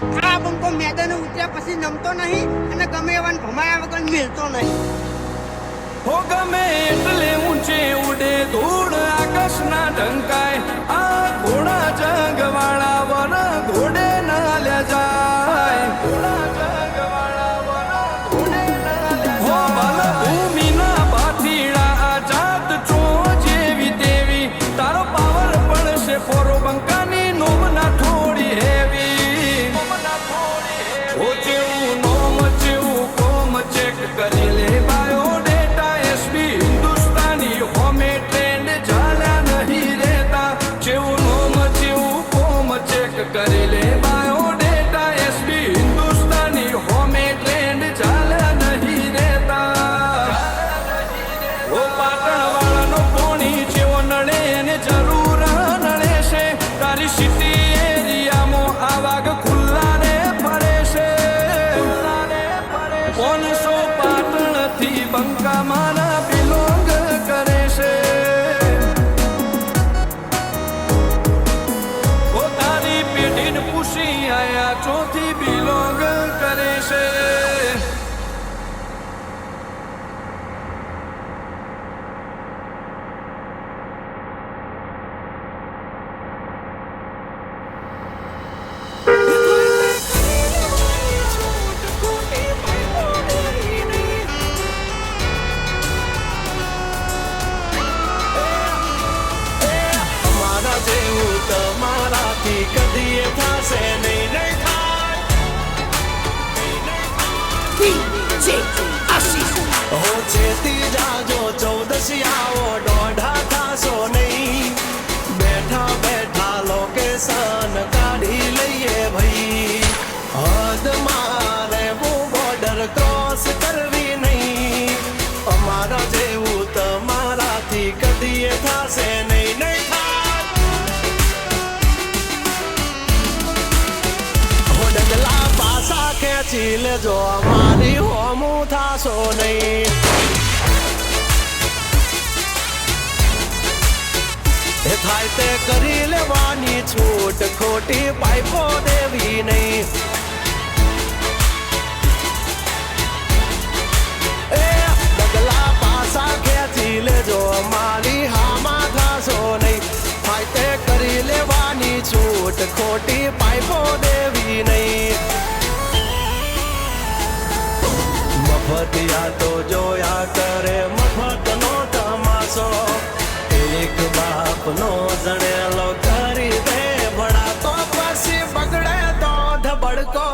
કે આ બંકો મેદાને ઉતર્યા પછી નમતો નહીં અને ગમે એવાને ભમાયા વગર મિલતો નહીં. હો ગમે એટલે ઊંચે ઉડે ધૂળ આકાશના ઢંકાય આ ઘોડા જંગવાળા વર ઘોડે ના લે જાય ઘોડા જંગવાળા વર ઘોડે ના લે જાય. હો બલ ભૂમિના ભાથીડા આ જાત છો જેવી તેવી તારો પાવર પડશે પોરો બંકાની નોમના થોડી હેવી હો જેવું નોમ જેવું કોમ ચેક કરી લે બાયો करे ले बायोडेटा एसबी हिंदुस्तानी होमे ट्रेंड चाला नहीं रहता वो पाटण वाला नो कोणी जेवो नळे ने जरूर नळे छे तारी सिटी एरिया मो आवाग खुल्ला ने फरे छे 500 पाटण थी બંકા મારા બિલોંગ કરે છે આયા ચોથી બિલોંગ કરે છે. અમારા જેવું તમારાથી કદી થશે નહીં. हो छेती जाजो 14 आओ दौड़ा थासो नहीं बैठा बैठा लोकेशन काढ़ी लइए भाई हद मारे वो बॉर्डर क्रॉस करवी नहीं अमारा जेवू तमाराथी कदी थासे नहीं. डगला पासा खेची लेजो અમારી હોમું થાશો નહીં. એ થાય તે કરી લેવાની છૂટ ખોટી પાઇપો દેવી નહીં. એ ડગલા પાસા ખેંચી લેજો અમારી હામાં થાશો નહીં. થાય તે કરી લેવાની છૂટ ખોટી પાઇપો દેવી નહીં. મફતિયા તો જોયા કરે મફત નો તમાશો એક બાપ નો જણેલો કરી દે ભણા તો પછી બગડે તો ધબડકો.